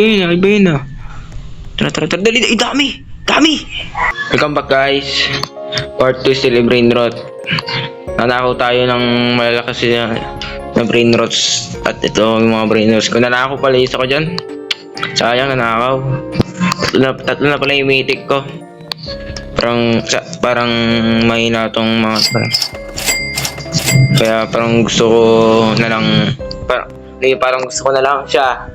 Iba yun ah. Tara, dali, dami! Welcome back guys. Part 2 still brain rot. Nanakaw tayo ng malalakas na brain rots. At ito yung mga brain rots. Kung nanakaw pala isa ko dyan. Sayang nanakaw. Tatlo na pala yung mythic ko. Parang mahina tong mga kaya parang gusto ko na lang parang gusto ko na lang siya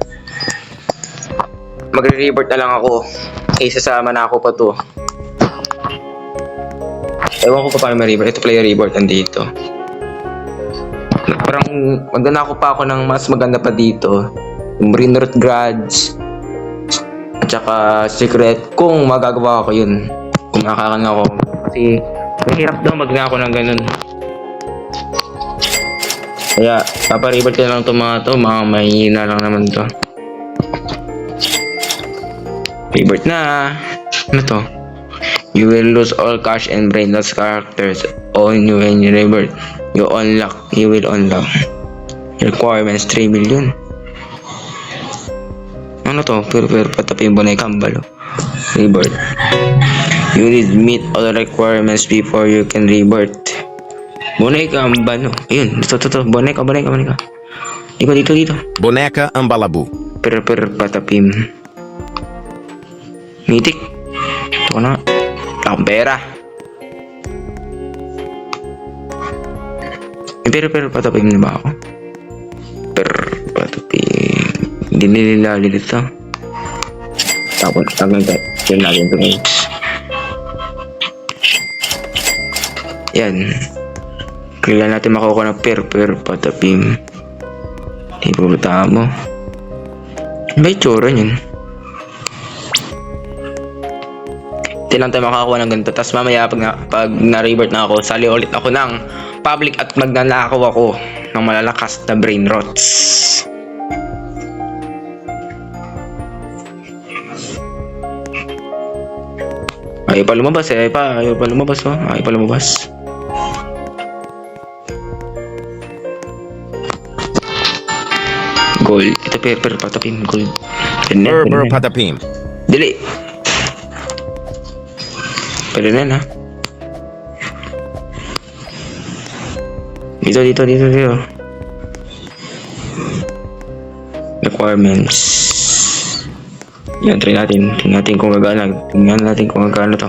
magre-revert na lang ako kaysa sa manako pa to. Ewan ko pa paano ma-revert. Ito player revert nandito. Parang magnanako pa ako ng mas maganda pa dito. Yung Brainrot Grudge at saka Secret kung magagawa ko yun. Kung makakakan ako. Kasi mahirap daw magnako ng ganun. Kaya paparevert ko na lang itong mga to. Mga mahina lang naman to. Revert na. Ano to? You will lose all cash and brainless characters on you when you revert. You will unlock. Requirements 3 million. Ano to? Pero patapi yung bonay kambalo. Revert. You need meet all requirements before you can revert. Bonay kambalo. Ayun. Ito. Bonay ka. Dito. Boneca Ambalabu. Pero patapim. Mythic. Ito na. Akong pera. Pero patapim na ba ako? Patapim. Hindi nililalit ito. Tapos natin ito guys. Yan. Kailan natin makukuha ng patapim. Ipuluta mo. May tsura niyan. Hindi lang tayo makakakuha ng ganito. Tapos mamaya pag na-revert na ako, sali ulit ako ng public at magnanakaw ako ng malalakas na brain rots. Ayaw pa lumabas oh. Ayaw pa lumabas. Gold. Ito pero patapim gold. Berber Patapim. Dili. Pwede na. Dito. Requirements. Yan, try natin. Tingnan natin kung gagana to.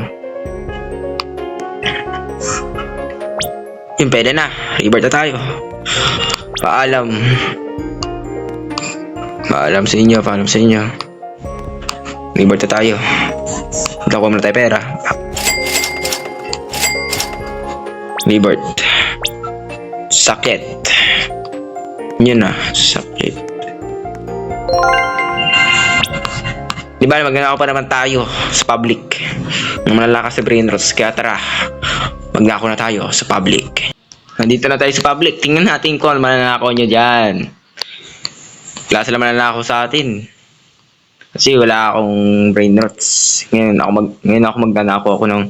Yun, pwede na. Revert na tayo. Paalam sa inyo. Revert na tayo. Nakuha mo na tayo pera. Revert. Sakit. Yun na. Sakit. Diba magnanakaw pa naman tayo sa public ng malalakas sa brain rots. Kaya tara, magnanakaw na tayo sa public. Nandito na tayo sa public. Tingnan natin kung ano mananakaw nyo dyan. Wala sila mananakaw sa atin. Kasi wala akong brain rots. Ngayon ako magnanakaw ako ng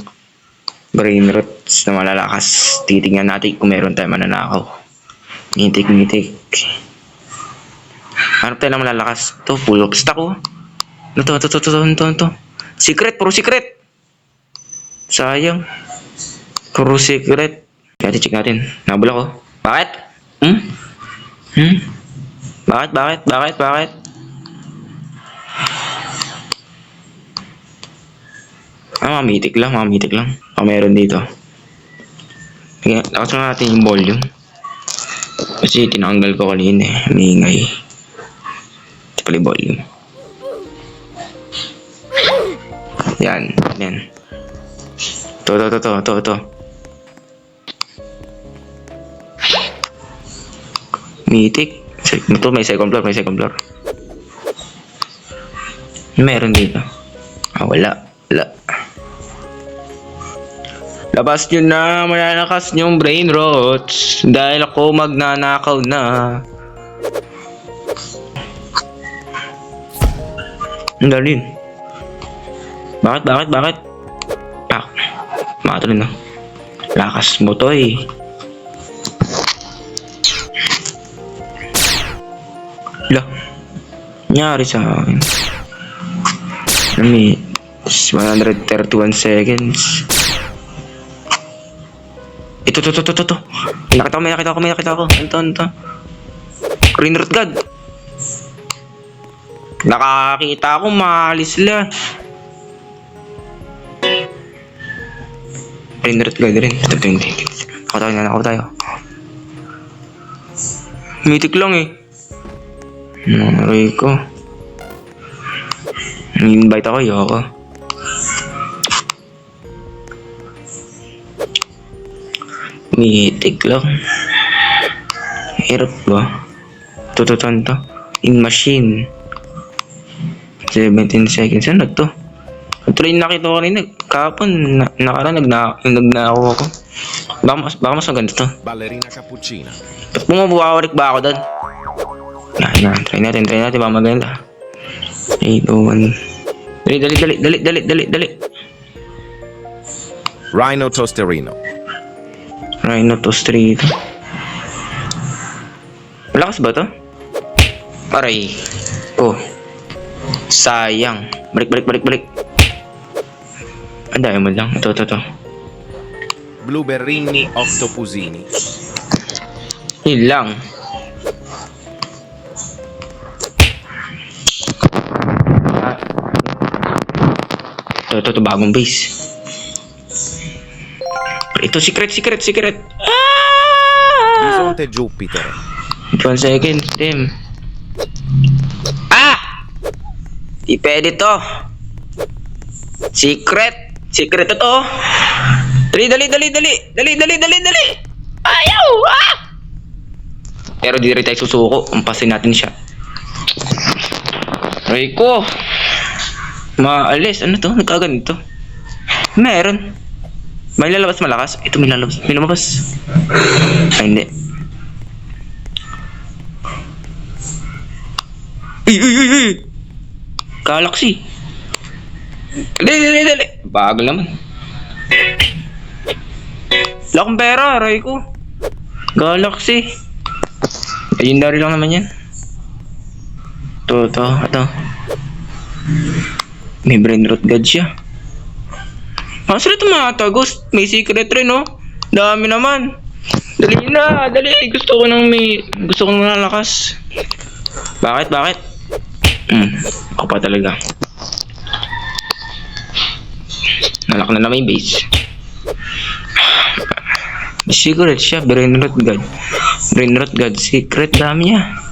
brain rots na malalakas. Titingnan natin kung meron tayo mananakaw. Mythic. Hanap tayo na malalakas. Ito, full of stock oh. Ito. Secret, puro secret. Sayang. Puro secret. Kaya check natin. Nabula ko. Bakit? Bakit? Mga mythic lang. Meron dito. Kaya, lakas na natin yung volume. Kasi tinanggal ko kanina eh. Maingay. Ito pala yung volume. Yan. Ito. Mythic. Ito may second floor. Meron dito. Wala. Labas nyo na, malalakas nyong brain rots. Dahil ako magnanakaw na. Ang dalin. Bakit? Matuloy na. Lakas mo to eh. Lah. Nangyari sa akin. May 131 seconds. Ito. May nakita ko. Ito. Green Root God. Nakakita ko, maalis sila. Green Root God rin. Ito. Ako tayo. Mythic lang eh. Aray ko. Invite ako, yoko. Mythic lang. Hirap ba? Ito. In machine. 17 seconds. Ano to? Ito rin nakita ko rin. Kahapon, nagnakaw ako. Baka mas maganda to. Ballerina cappuccina. Ba't bumabawalik ba ako doon? Try natin. Baka maganda. 8, 1. Dali. Rhino tosterino. Rhino tosterino. Malakas ba to? Aray. Oh. Sayang. Balik. Ang dami mo lang. Ito. Blueberrini octopusini. Yun lang. Ito, bagong base. Ito, secret. Bisonte Jupiter. 1 second, damn. Di pwede to. Secret to. Dali. Ayaw! Pero di rin tayo susuko. Umpasin natin siya. Rico! Maalis. Ano to? Nagkaganito. Meron. May lalabas malakas. Ito may lalabas. May lumabas. Ay, hindi. Uy! Galaxy. Dali. Bagal naman. Wala akong pera, aray ko. Galaxy. Legendary lang naman yan. Ito. May brain rot god siya. Masarap ito mga tagos. May secret rin, no? Dami naman. Dali. Gusto ko ng malakas. Bakit? Ako pa talaga. Nalak na naman yung base. May secret siya. Brain rot god. Secret. Dami niya.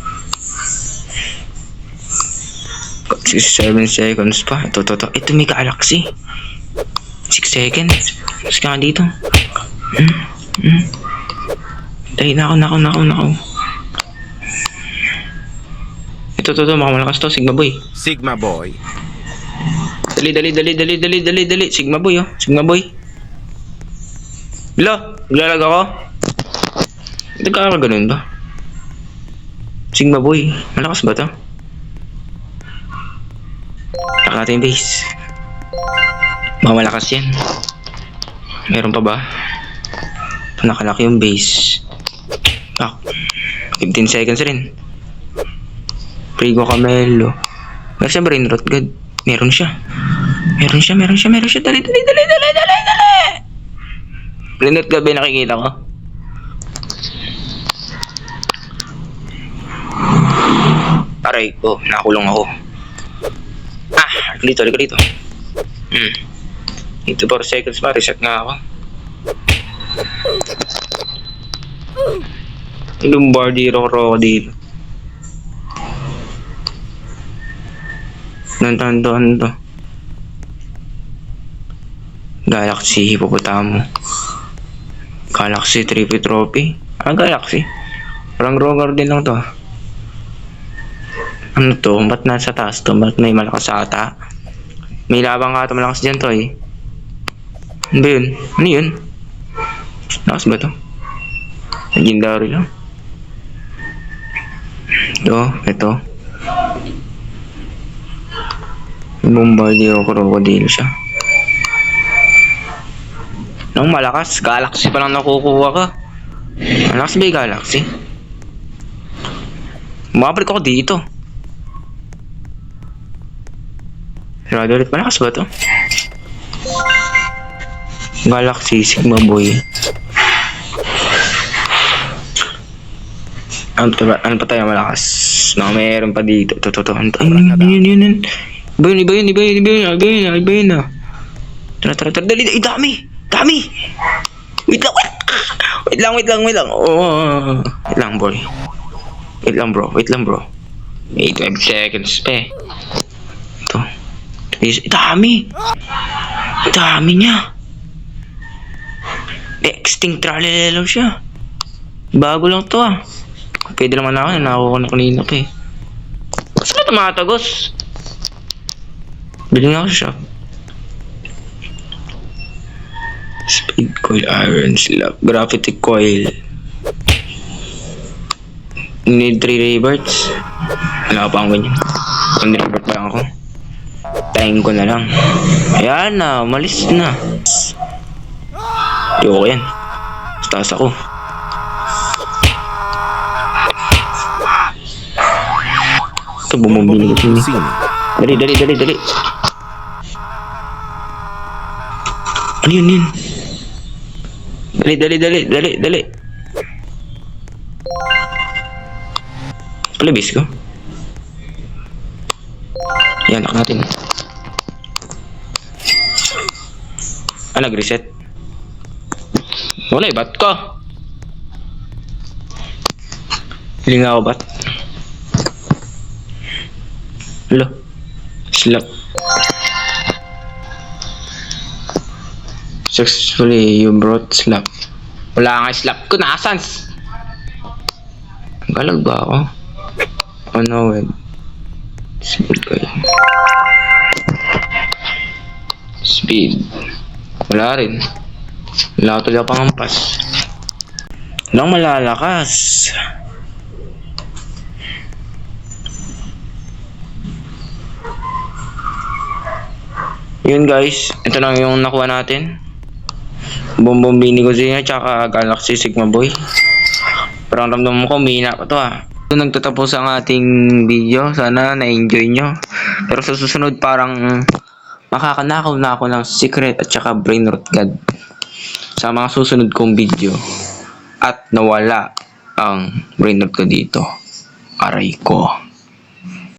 7 seconds pa. Ito. Ito may galaxy. 6 seconds. Mas ka dito. Dali na ako. Ito, malakas to. Sigma boy. Dali. Sigma boy, oh. Sigma boy. Bila, naglalag ako. Nagkakaganon ba? Sigma boy. Malakas ba to? Taka natin yung base. Baka malakas yan. Meron pa ba? Nakalaki yung base. 15 seconds rin. Prigo Camelo. Meron siya brain rot god. Meron siya. Dali. Brain rot god ba yung nakikita ko? Aray ko, nakulong ako. Dito. Ito 4 seconds pa, reset nga ako. Lumbardiro crocodile. Nantandoan to. Galaxy Hippopotamo. Galaxy Trippy Trophy. Galaxy. Parang Rogar din lang to. Ano to? Ba't nasa taas to? Ba't may malakas ata? May labang ka ito malakas dyan to eh. Ano ba yun? Ano yun? Lakas ba to? Legendary lang. Ito. Bombardier crocodile siya. Nang malakas, galaxy pa lang nakukuha ka. Malakas ba yung galaxy? Mabalik ako dito. Sarado ulit. Malakas ba to? Galaxy Sigma Boy. Ano pa tayo malakas? Meron pa dito. Ito. Yun. Iba yun na. Tara. Dali. Dami. Wait lang. Oh. Wait lang, boy. Wait lang, bro. 8 seconds pa eh. Ito. Dami niya. Extinct tralelelo siya. Bago lang to ah. Pwede naman ako, nanakaw ko na kanina pa eh. Saan na tumatagos? Bili nga ako sa shop. Speed coil, iron slab, gravity coil. Need 3 reverts. Wala pa akong ganyan. 1 revert pa lang ako. Tayin ko na lang. Ayan na, umalis na. Ayoko yan. Taas ako. Ito, bumabili ko sini. Dali. Ano yun? Dali. Palabis ko. Yan, lock natin. Nag-reset. Wala, bat ko. Hindi nga ako bat. Hello. Slap. Successfully, you brought slap. Wala nga slap ko. Nasaan? Galag ba ako? Ano, web. Speed ko yun. Speed. Wala rin. Wala tuloy ako pangampas. Walang malalakas. Yun guys, ito lang yung nakuha natin. Bombini Guzina tsaka Galaxy Sigma Boy. Parang ramdam ko, mina pa to ah. So, nagtatapos ang ating video. Sana na-enjoy nyo. Pero sa susunod parang makakanakaw na ako ng secret at tsaka brain rot god sa mga susunod kong video. At nawala ang brain rot ko dito. Aray ko.